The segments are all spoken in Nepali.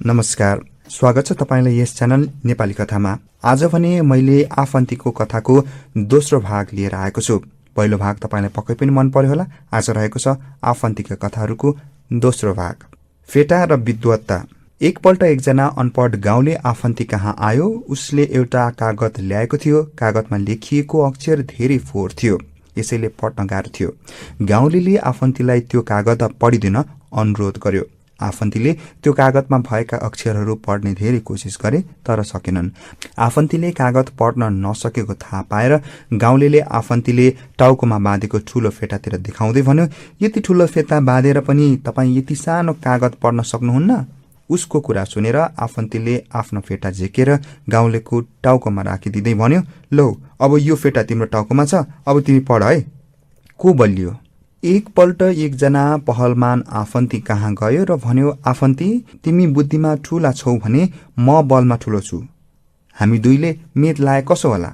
नमस्कार, स्वागत छ तपाईलाई यस च्यानल नेपाली कथामा। आज भने मैले आफन्तीको कथाको दोस्रो भाग लिएर आएको छु। पहिलो भाग तपाईलाई पक्कै पनि मन पर्यो होला। आज रहेको छ आफन्तीका कथाहरूको दोस्रो भाग, फेटा र विद्वत्ता। एकपल्ट एकजना अनपढ गाउँले आफन्ती कहाँ आयो। उसले एउटा कागज ल्याएको थियो। कागजमा लेखिएको अक्षर धेरै फोहोर थियो, यसैले पढ्न गाह्रो थियो। गाउँलेले आफन्तीलाई त्यो कागज पढिदिन अनुरोध गर्यो। आफन्तीले त्यो कागजमा भएका अक्षरहरू पढ्ने धेरै कोसिस गरे, तर सकेनन्। आफन्तीले कागज पढ्न नसकेको थाहा पाएर गाउँलेले आफन्तीले टाउकोमा बाँधेको ठूलो फेटातिर देखाउँदै भन्यो, यति ठूलो फेटा बाँधेर पनि तपाईँ यति सानो कागज पढ्न सक्नुहुन्न? उसको कुरा सुनेर आफन्तीले आफ्नो फेटा झिकेर गाउँलेको टाउकोमा राखिदिँदै भन्यो, लौ अब यो फेटा तिम्रो टाउकोमा छ, अब तिमी पढ है। को बलियो? एकपल्ट एकजना पहलमान आफन्ती कहाँ गयो र भन्यो, आफन्ती, तिमी बुद्धिमा ठूला छौ भने म बलमा ठूलो छु। हामी दुईले मेद लाए कसो होला?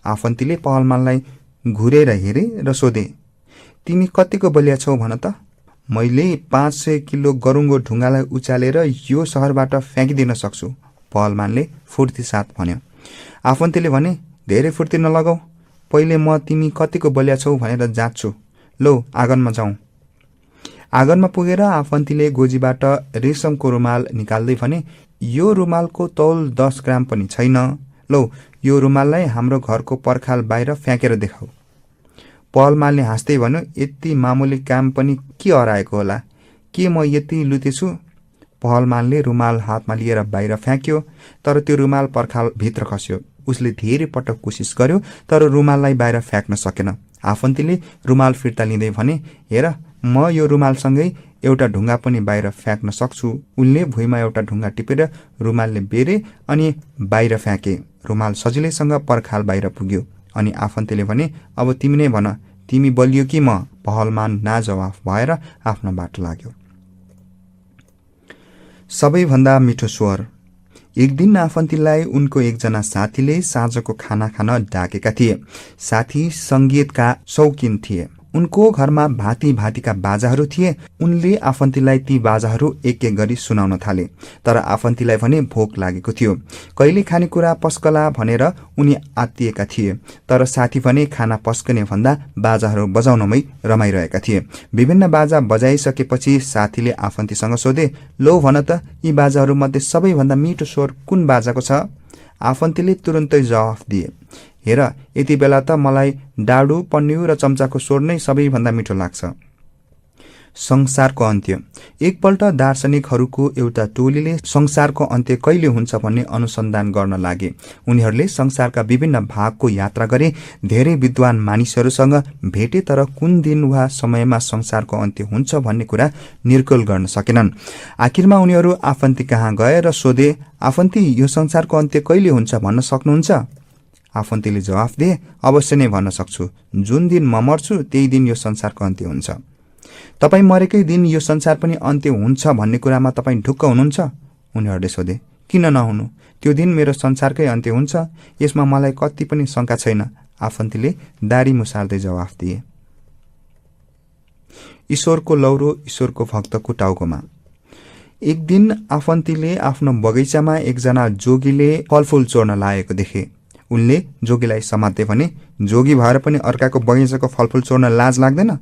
आफन्तीले पहलमानलाई घुरेर हेरे र सोधे, तिमी कतिको बलिया छौ भन त? मैले 500 किलो गरुङ्गो ढुङ्गालाई उचालेर यो शहरबाट फ्याँकिदिन सक्छु, पहलमानले फुर्ती साथ भन्यो। आफन्तीले भने, धेरै फुर्ती नलगाऊ, पहिले म तिमी कतिको बलिया छौ भनेर जाँच्छु। लो आँगनमा जाउँ। आँगनमा पुगेर आफन्तीले गोजीबाट रेशमको रुमाल निकाल्दै भने, यो रुमालको तौल 10 ग्राम पनि छैन। लौ यो रुमाललाई हाम्रो घरको पर्खाल बाहिर फ्याँकेर देखाऊ। पहलमानले हाँस्दै भन्यो, यति मामुली काम पनि के हराएको होला? के म यति लुते छु? पहलमानले रुमाल हातमा लिएर बाहिर फ्याँक्यो, तर त्यो रुमाल पर्खाल भित्र खस्यो। उसले धेरै पटक कोसिस गर्यो, तर रुमाललाई बाहिर फ्याँक्न सकेन। आफन्तीले रुमाल फिर्ता लिँदै भने, हेर, म यो रुमालसँगै एउटा ढुङ्गा पनि बाहिर फ्याँक्न सक्छु। उनले भुइँमा एउटा ढुङ्गा टिपेर रुमालले बेरे अनि बाहिर फ्याँके। रुमाल सजिलैसँग पर्खाल बाहिर पुग्यो अनि आफन्तीले भने, अब तिमी नै भन, तिमी बलियो कि म? पहलमान नाजवाफ भएर आफ्नो बाटो लाग्यो। सबैभन्दा मिठो स्वर। एक दिन आफन्तीलाई उनको एकजना साथीले साँझको खाना खान डाकेका थिए। साथी संगीतका शौकिन थिए। उनको घरमा भाँति भाँतिका बाजाहरू थिए। उनले आफन्तीलाई ती बाजाहरू एक एक गरी सुनाउन थाले, तर आफन्तीलाई भने भोक लागेको थियो। कहिले खानेकुरा पस्कला भनेर उनी आत्तिएका थिए, तर साथी भने खाना पस्कने भन्दा बाजाहरू बजाउनमै रमाइरहेका थिए। विभिन्न बाजा बजाइसकेपछि साथीले आफन्तीसँग सोधे, लो भन त, यी बाजाहरूमध्ये सबैभन्दा मिठो स्वर कुन बाजाको छ? आफन्तीले तुरुन्तै जवाफ दिए, हेर, यति बेला त मलाई डाडु, पन्यु र चम्चाको स्वर नै सबैभन्दा मिठो लाग्छ। संसारको अन्त्य। एकपल्ट दार्शनिकहरूको एउटा टोलीले संसारको अन्त्य कहिले हुन्छ भन्ने अनुसन्धान गर्न लागे। उनीहरूले संसारका विभिन्न भागको यात्रा गरे, धेरै विद्वान मानिसहरूसँग भेटे, तर कुन दिन वा समयमा संसारको अन्त्य हुन्छ भन्ने कुरा निर्कुल गर्न सकेनन्। आखिरमा उनीहरू आफन्ती कहाँ गए र सोधे, आफन्ती, यो संसारको अन्त्य कहिले हुन्छ भन्न सक्नुहुन्छ? आफन्तीले जवाफ दिए, अवश्य नै भन्न सक्छु। जुन दिन म मर्छु त्यही दिन यो संसारको अन्त्य हुन्छ। तपाईँ मरेकै दिन यो संसार पनि अन्त्य हुन्छ भन्ने कुरामा तपाईँ ढुक्क हुनुहुन्छ? उनीहरूले सोधे, किन नहुनु? त्यो दिन मेरो संसारकै अन्त्य हुन्छ, यसमा मलाई कति पनि शंका छैन। आफन्तीले दारी मुसार्दै जवाफ दिए। ईश्वरको लौरो ईश्वरको भक्तको टाउकोमा। एक दिन आफन्तीले आफ्नो बगैँचामा एकजना जोगीले फलफूल चोर्न लागेको देखे। उनले जोगीलाई समात्दै भने, जोगी भएर पनि अर्काको बगैँचाको फलफूल चोर्न लाज लाग्दैन?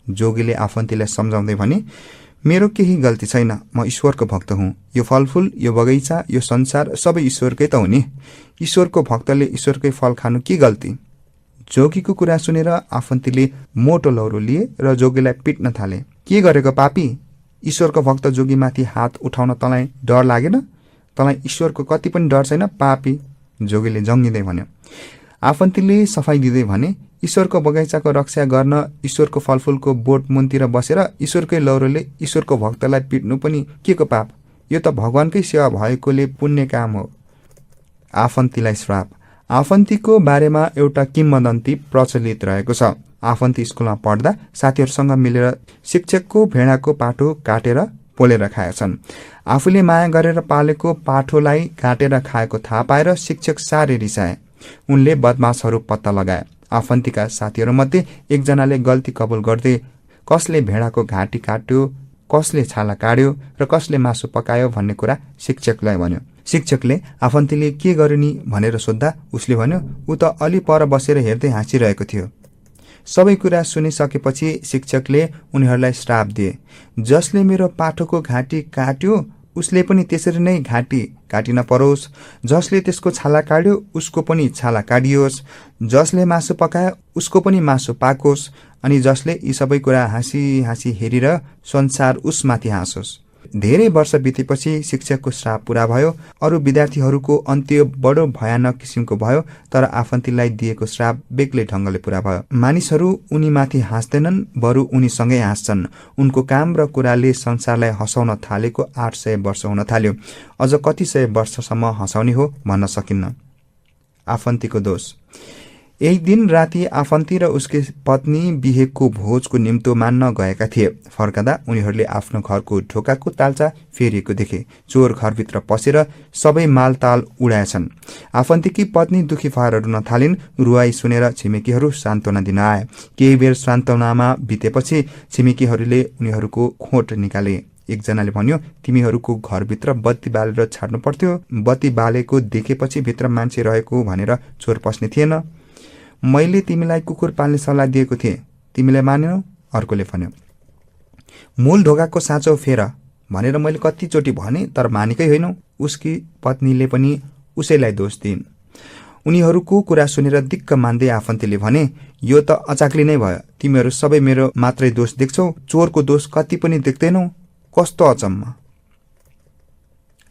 जोगीले आफन्तीलाई सम्झाउँदै भने, मेरो केही गल्ती छैन, म ईश्वरको भक्त हुँ। यो फलफूल, यो बगैँचा, यो संसार सबै ईश्वरकै त हो नि। ईश्वरको भक्तले ईश्वरकै फल खानु के गल्ती? जोगीको कुरा सुनेर आफन्तीले मोटो लौरो लिए र जोगीलाई पिट्न थाले। के गरेको पापी? ईश्वरको भक्त जोगीमाथि हात उठाउन तँलाई डर लागेन? तँलाई ईश्वरको कति पनि डर छैन पापी? जोगीले जङ्गिँदै भन्यो। आफन्तीले सफाई दिँदै भने, ईश्वरको बगैँचाको रक्षा गर्न ईश्वरको फलफूलको बोट मुनतिर बसेर ईश्वरकै लौरोले ईश्वरको भक्तलाई पिट्नु पनि के को पाप? यो त भगवानकै सेवा भएकोले पुण्य काम हो। आफन्तीलाई श्राप। आफन्तीको बारेमा एउटा किम्वदन्ती प्रचलित रहेको छ। आफन्ती स्कुलमा पढ्दा साथीहरूसँग मिलेर शिक्षकको भेडाको पाठो काटेर पोलेर खाएछन्। आफूले माया गरेर पालेको पाठोलाई काटेर खाएको थाहा पाएर शिक्षक साह्रै रिसाए। उनले बदमाशहरू पत्ता लगाए। आफन्तीका साथीहरूमध्ये एकजनाले गल्ती कबुल गर्दै, कसले भेडाको घाँटी काट्यो कसले छाला काट्यो र कसले मासु पकायो भन्ने कुरा शिक्षकलाई भन्यो। शिक्षकले आफन्तीले के गर्यो नि भनेर सोद्धा उसले भन्यो, ऊ त अलि पर बसेर हेर्दै हाँसिरहेको थियो। सबै कुरा सुनिसकेपछि शिक्षकले उनीहरूलाई श्राप दिए। जसले मेरो पाठोको घाँटी काट्यो उसले पनि त्यसरी नै घाँटी काटिन परोस्। जसले त्यसको छाला काट्यो उसको पनि छाला काटियोस्। जसले मासु पकायो उसको पनि मासु पाकोस्। अनि जसले यी सबै कुरा हाँसी हाँसी हेरेर संसार उसमाथि हाँसोस्। धेरै वर्ष बितेपछि शिक्षकको श्राप पूरा भयो। अरू विद्यार्थीहरूको अन्त्य बडो भयानक किसिमको भयो, तर आफन्तीलाई दिएको श्राप बेग्लै ढङ्गले पूरा भयो। मानिसहरू उनीमाथि हाँस्दैनन्, बरु उनीसँगै हाँस्छन्। उनको काम र कुराले संसारलाई हँसाउन थालेको 800 वर्ष हुन थाल्यो। अझ कति सय वर्षसम्म हँसाउने हो भन्न सकिन्न। आफन्तीको दोष। एक दिन राति आफन्ती र उसकी पत्नी बिहेको भोजको निम्तो मान्न गएका थिए। फर्कदा उनीहरूले आफ्नो घरको ढोकाको ताल्चा फेरिएको देखे। चोर घरभित्र पसेर सबै मालताल उडाएछन्। आफन्तीकी पत्नी दुखी भएर रुन थालिन्। रुवाई सुनेर छिमेकीहरू सान्त्वना दिन आए। केही बेर सान्त्वनामा बितेपछि छिमेकीहरूले उनीहरूको खोट निकाले। एकजनाले भन्यो, तिमीहरूको घरभित्र बत्ती बालेर छाड्नु पर्थ्यो। बत्ती बालेको देखेपछि भित्र मान्छे रहेको भनेर चोर पस्ने थिएन। मैले तिमीलाई कुकुर पाल्ने सल्लाह दिएको थिएँ, तिमीले मानेनौ? अर्कोले भन्यो, मूल ढोकाको साँचो फेर भनेर मैले कतिचोटि भने, तर मानेकै होइनौ। उसकी पत्नीले पनि उसैलाई दोष दिइन्। उनीहरूको कुरा सुनेर दिक्क मान्दै आफन्तीले भने, यो त अचाक्ली नै भयो। तिमीहरू सबै मेरो मात्रै दोष देख्छौ, चोरको दोष कति पनि देख्दैनौ। कस्तो अचम्म।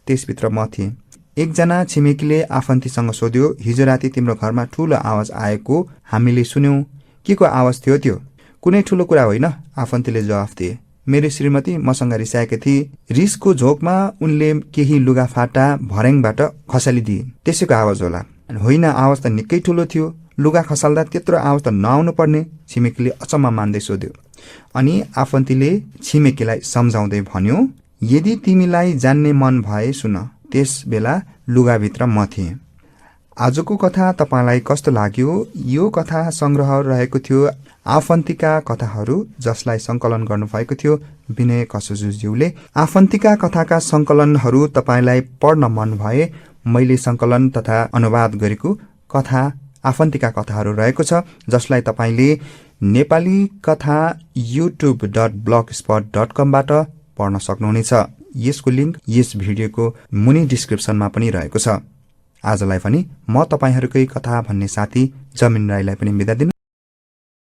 त्यसभित्र म थिएँ। एकजना छिमेकीले आफन्तीसँग सोध्यो, हिजो राति तिम्रो घरमा ठूलो आवाज आएको हामीले सुन्यौं। के को आवाज थियो त्यो? कुनै ठूलो कुरा होइन, आफन्तीले जवाफ दिए। मेरो श्रीमती मसँग रिसाएकी थिए। रिसको झोकमा उनले केही लुगाफाटा भर्याङबाट खसालिदिए। त्यसैको आवाज होला। होइन, आवाज त निकै ठूलो थियो। लुगा खसाल्दा त्यत्रो आवाज त नआउनु पर्ने, छिमेकीले अचम्म मान्दै सोध्यो। अनि आफन्तीले छिमेकीलाई सम्झाउँदै भन्यो, यदि तिमीलाई जान्ने मन भए सुन, त्यस बेला लुगाभित्र म थिएँ। आजको कथा तपाईलाई कस्तो लाग्यो? यो कथा संग्रह रहेको थियो आफन्तीका कथाहरू, जसलाई संकलन गर्नुभएको थियो विनय कसुजुज्यूले। आफन्तीका कथाका संकलनहरू तपाईलाई पढ्न मन भए मैले संकलन तथा अनुवाद गरेको कथा आफन्तीका कथाहरू रहेको छ, जसलाई तपाईले नेपाली कथा youtube.blogspot.com बाट पढ्न सक्नुहुनेछ। यसको लिंक यस भिडियोको मुनि डिस्क्रिप्सनमा पनि रहेको छ। आजलाई पनि म तपाईहरुकै कथा भन्ने साथी जमिन राईलाई पनि बिदा दिन